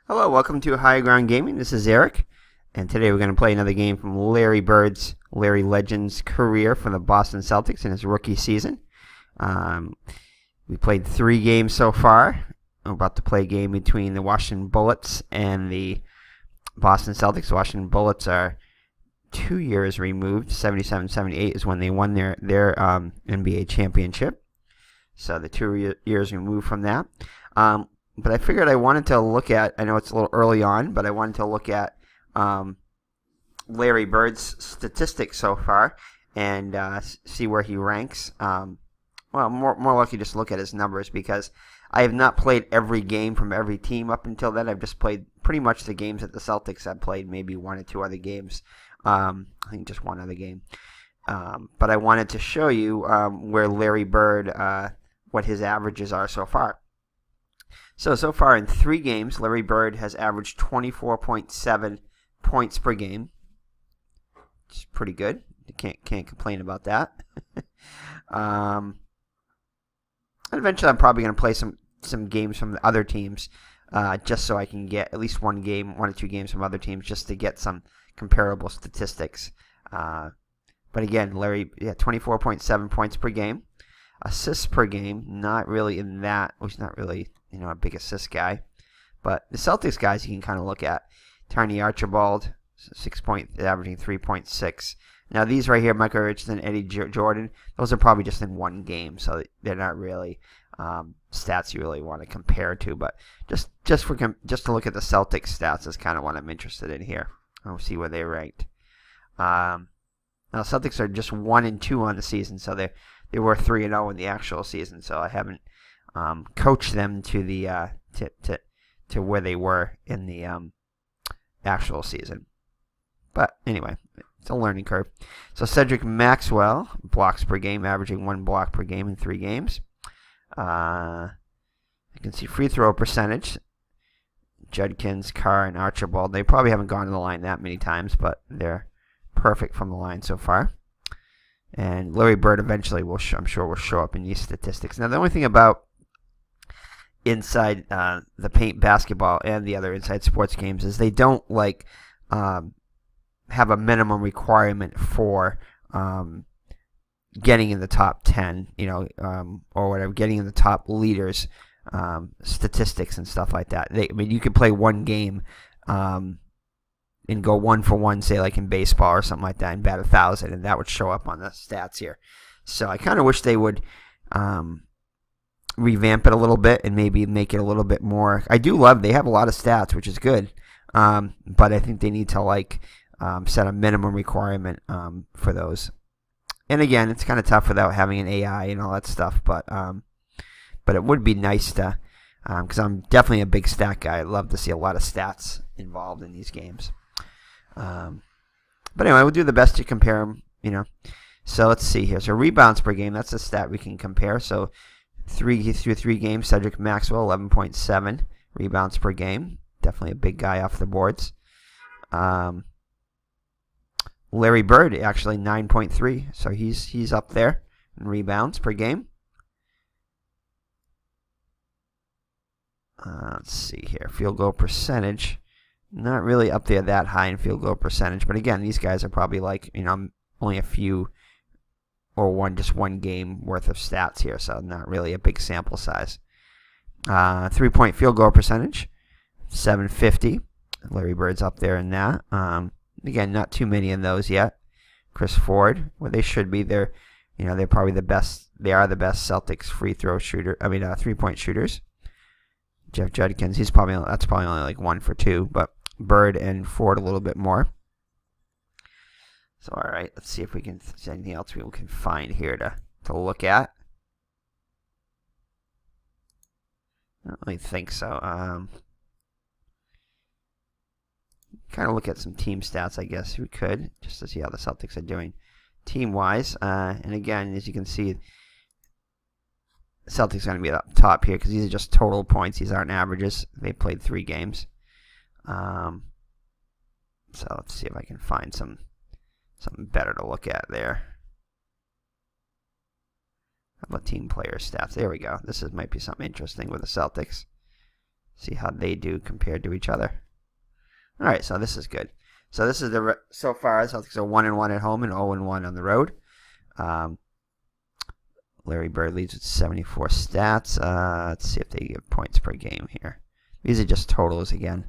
Hello, welcome to High Ground Gaming. This is Eric, and today we're going to play another game from Larry Legend's career for the Boston Celtics in his rookie season. We played 3 games so far. I'm about to play a game between the Washington Bullets and the Boston Celtics. The Washington Bullets are 2 years removed. 77-78 is when they won their NBA championship. So the 2 years removed from that. But I figured I wanted to look at, I know it's a little early on, but I wanted to look at Larry Bird's statistics so far and see where he ranks. More likely just look at his numbers because I have not played every game from every team up until then. I've just played pretty much the games that the Celtics have played, maybe 1 or 2 other games. I think just 1 other game. But I wanted to show you where Larry Bird, what his averages are so far. So far in 3 games, Larry Bird has averaged 24.7 points per game. Which is pretty good. You can't complain about that. And eventually I'm probably going to play some games from the other teams just so I can get at least 1 or 2 games from other teams just to get some comparable statistics. But again, Larry, 24.7 points per game. Assists per game, not really in that. Well, he's not really, a big assist guy. But the Celtics guys you can kind of look at. Tiny Archibald, 6 point, averaging 3.6. Now these right here, Michael Richardson, Eddie Jordan, those are probably just in 1 game, so they're not really stats you really want to compare to. But just to look at the Celtics stats is kind of what I'm interested in here. I'll see where they ranked. Now Celtics are just 1-2 on the season, so they were 3-0 in the actual season. So I haven't coached them to the to where they were in the actual season. But anyway, it's a learning curve. So Cedric Maxwell, blocks per game, averaging 1 block per game in 3 games. You can see free throw percentage. Judkins, Carr, and Archibald, they probably haven't gone to the line that many times, but they're perfect from the line so far. And Larry Bird eventually I'm sure will show up in these statistics. Now the only thing about inside the paint basketball and the other inside sports games is they don't have a minimum requirement for getting in the top 10, or whatever, getting in the top leaders, statistics and stuff like that. You could play 1 game and go 1 for 1, say like in baseball or something like that, and bat 1,000, and that would show up on the stats here. So I kind of wish they would revamp it a little bit and maybe make it a little bit more. I do love they have a lot of stats, which is good, but I think they need to set a minimum requirement for those. And again, it's kind of tough without having an AI and all that stuff, but it would be nice to, because I'm definitely a big stat guy. I'd love to see a lot of stats involved in these games. But anyway, we'll do the best to compare them, So let's see here. So rebounds per game, that's a stat we can compare. So through 3 games, Cedric Maxwell, 11.7 rebounds per game. Definitely a big guy off the boards. Larry Bird, actually 9.3. So he's up there in rebounds per game. Let's see here. Field goal percentage. Not really up there that high in field goal percentage. But again, these guys are probably only a few or just one game worth of stats here. So not really a big sample size. 3-point field goal percentage. 750. Larry Bird's up there in that. Again, not too many in those yet. Chris Ford, where they should be. They're probably the best. They are the best Celtics free throw shooter. 3-point shooters. Jeff Judkins, that's probably only 1 for 2, but Bird and Ford a little bit more. So all right, let's see if there's anything else we can find here to look at. I don't really think so. Kind of look at some team stats, I guess we could, just to see how the Celtics are doing team-wise. And again, as you can see, Celtics are going to be up top here because these are just total points. These aren't averages. They played 3 games. So let's see if I can find something better to look at there. How about team player stats? There we go. Might be something interesting with the Celtics. See how they do compared to each other. All right, so this is good. So this is so far the Celtics are 1-1 at home and 0-1 on the road. Larry Bird leads with 74 stats. Let's see if they give points per game here. These are just totals again.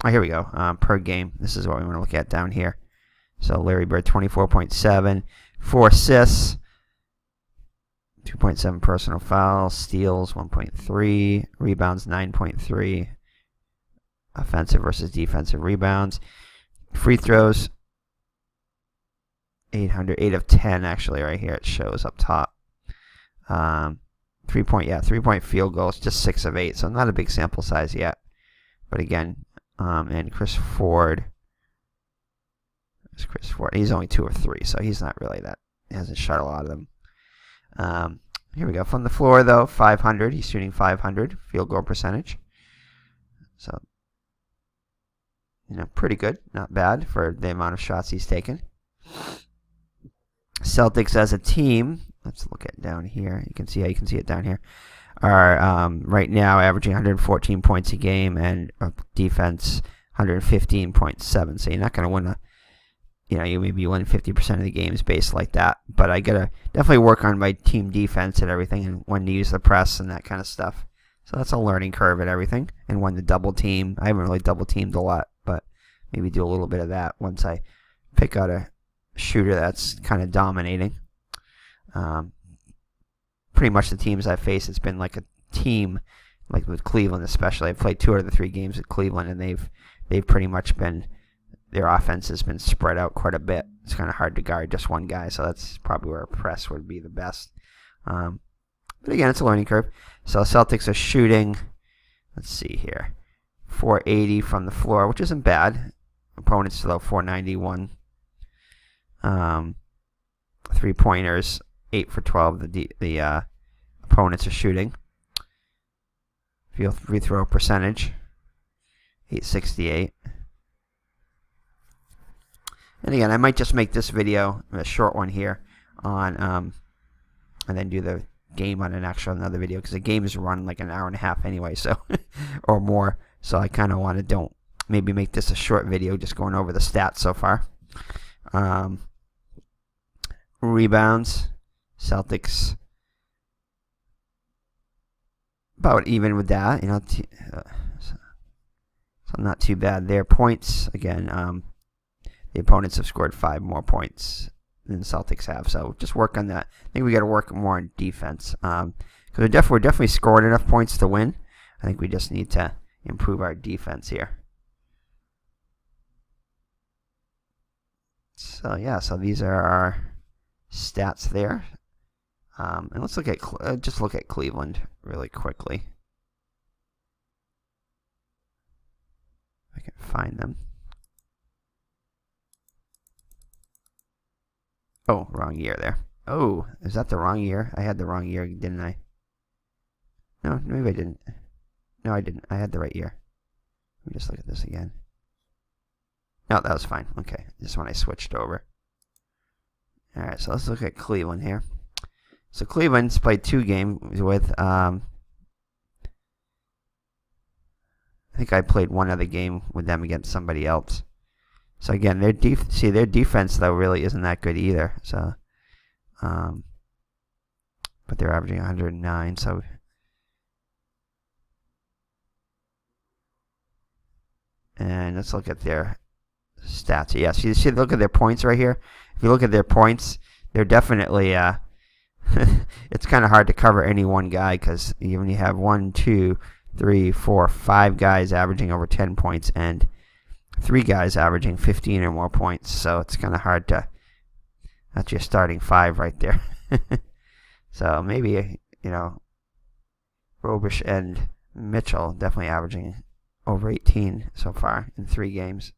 Here we go. Per game. This is what we want to look at down here. So Larry Bird 24.7, 4 assists, 2.7 personal fouls, steals 1.3, rebounds 9.3, offensive versus defensive rebounds, free throws 8 of 10 actually right here. It shows up top. 3-point field goals, just 6 of 8, so not a big sample size yet. But again, and Chris Ford, he's only 2 of 3, so he's not really that. He hasn't shot a lot of them. Here we go. From the floor, though, 500. He's shooting 500 field goal percentage. So, pretty good. Not bad for the amount of shots he's taken. Celtics as a team, let's look at down here. You can see it down here. Are right now averaging 114 points a game and defense 115.7. So you're not going to win you maybe win 50% of the games based like that. But I gotta definitely work on my team defense and everything, and when to use the press and that kind of stuff. So that's a learning curve and everything. And when to double team, I haven't really double teamed a lot, but maybe do a little bit of that once I pick out a shooter that's kind of dominating. Pretty much the teams I've faced, it's been like a team, like with Cleveland especially. I've played 2 out of the 3 games at Cleveland, and they've pretty much been, their offense has been spread out quite a bit. It's kind of hard to guard just one guy, so that's probably where a press would be the best. But again, it's a learning curve. So Celtics are shooting, let's see here, 480 from the floor, which isn't bad. Opponents though 491. 3-pointers, 8 for 12. The opponents are shooting. Free throw percentage, 868. And again, I might just make this video a short one here on, and then do the game on another video, because the game is run like an hour and a half anyway, so or more. So I kind of want to don't maybe make this a short video, just going over the stats so far. Rebounds, Celtics about even with that, so not too bad there. Points, again, the opponents have scored 5 more points than the Celtics have, so just work on that. I think we got to work more on defense, because we're definitely scoring enough points to win. I think we just need to improve our defense here. So yeah, so these are our stats there, and let's look at just look at Cleveland really quickly. If I can find them. Oh, wrong year there. Oh, is that the wrong year? I had the wrong year, didn't I? No, maybe I didn't. No, I didn't. I had the right year. Let me just look at this again. No, that was fine. Okay, just when I switched over. Alright, so let's look at Cleveland here. So Cleveland's played 2 games with, I think I played one other game with them against somebody else. So again, their defense though really isn't that good either. So, but they're averaging 109. So, and let's look at their stats. Yeah, so you see, look at their points right here. If you look at their points, they're definitely it's kind of hard to cover any one guy, because when you have 1, 2, 3, 4, 5 guys averaging over 10 points and 3 guys averaging 15 or more points, so it's kind of hard to. That's your starting 5 right there. So maybe Robish and Mitchell definitely averaging over 18 so far in 3 games.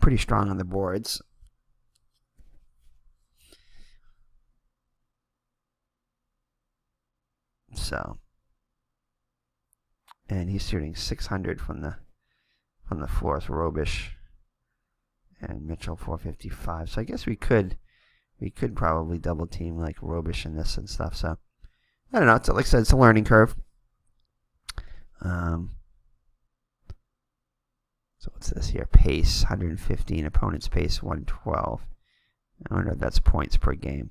Pretty strong on the boards. So, and he's shooting 600 from the floor. So Robish and Mitchell 455. So I guess we could We could probably double team like Robish and this and stuff. So I don't know. It's, like I said, it's a learning curve. So what's this here? Pace 115. Opponent's pace 112. I wonder if that's points per game.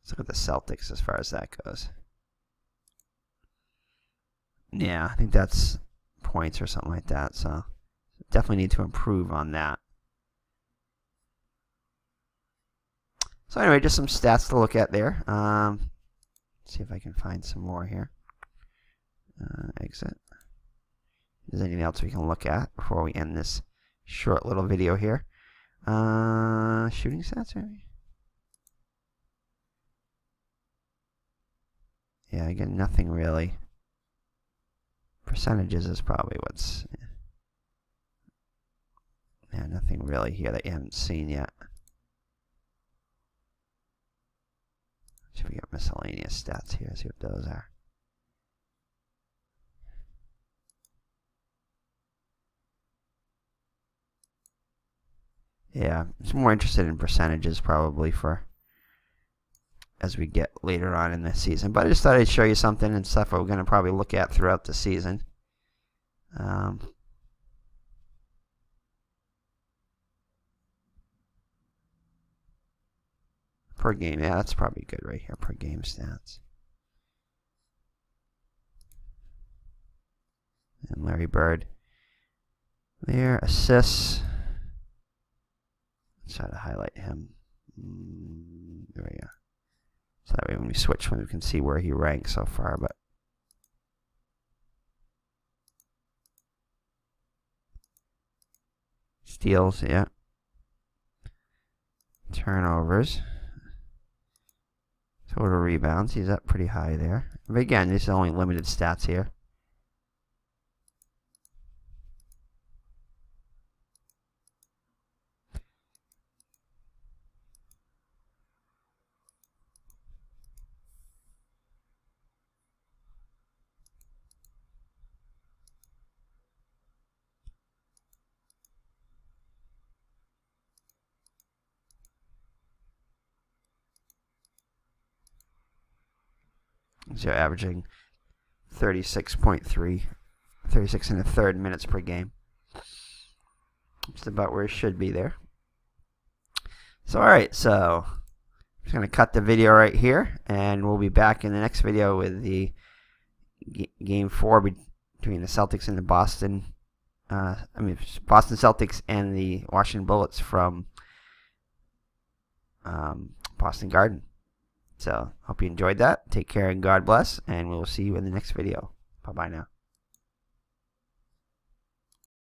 Let's look at the Celtics as far as that goes. Yeah, I think that's points or something like that. So definitely need to improve on that. So anyway, just some stats to look at there. See if I can find some more here. Exit. Is there anything else we can look at before we end this short little video here? Shooting stats, maybe? Yeah, again, nothing really. Percentages is probably what's... Yeah, nothing really here that you haven't seen yet. See if we got miscellaneous stats here. See what those are. Yeah, it's more interested in percentages probably for as we get later on in the season. But I just thought I'd show you something and stuff we're going to probably look at throughout the season. Per game, yeah, that's probably good right here. Per game stats. And Larry Bird. There, assists. Let's try to highlight him. There we go. So that way when we switch, we can see where he ranks so far. But steals, yeah. Turnovers. Total rebounds, he's up pretty high there. But again, these are only limited stats here. So averaging 36.3, 36 and a third minutes per game. Just about where it should be there. So alright, so I'm just going to cut the video right here, and we'll be back in the next video with the game 4 between the Celtics and the Boston Celtics and the Washington Bullets from Boston Garden. So, hope you enjoyed that. Take care and God bless, and we will see you in the next video. Bye-bye now.